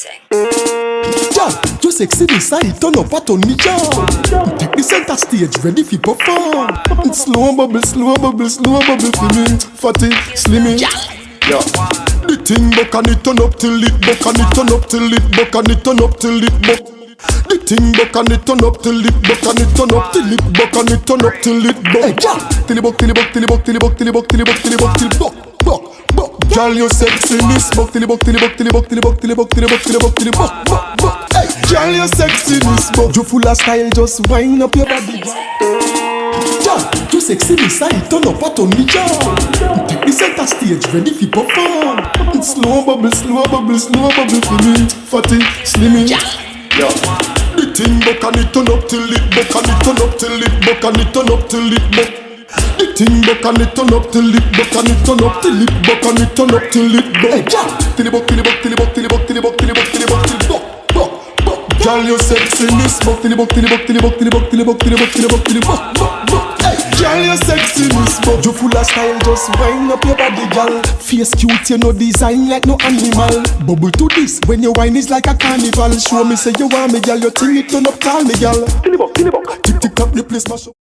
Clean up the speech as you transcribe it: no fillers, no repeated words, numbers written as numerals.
Girl, you sexy inside, turn up at on me, girl. Take the center stage, ready for perform. Slow bubble for me. Fatty, slimmy. Yeah. The thing buck and it turn up till it buck and it turn up till it buck and it turn up till it buck. The thing buck and it turn up till it buck and it turn up till it buck and it turn up till it buck. Hey, girl, till it buck, till it buck, till it buck, till it buck, till it buck, till it buck, till it buck, till it buck, buck, buck. Girl, you sexy, miss buck, till it buck, till it buck, till it buck, till it buck, till it buck, till it buck, till it buck, till it buck, buck, buck. Hey, girl, you sexy, miss buck. You full of style, just wind up your body. Girl, you sexy, inside, turn up at on me, girl. Take the center stage, ready for perform. Slow bubble for me. Fatty, slimmy. Yeah. The thing buck and it turn up till it buck and it turn up till it buck and it turn up till it buck. The thing buck and it turn up till it buck and it turn up till it buck and it turn up till it buck. Hey, girl, till it buck, till it buck, till it buck, till it buck, till it buck, till it buck, till it buck, till it buck, buck, buck. Girl, you sexy, miss buck, till it buck, till it buck, till it buck, till it buck, till it buck, till it buck, till it buck, till it buck, buck, buck. Hey, girl, you sexy, miss buck. You full of style, just wind up your body, girl. Face cute, you no design like no animal. Bubble to this, when your wine is like a carnival. Show me say you want me, girl. You think it turn up, call me, girl. Tick tick up the place, mash up.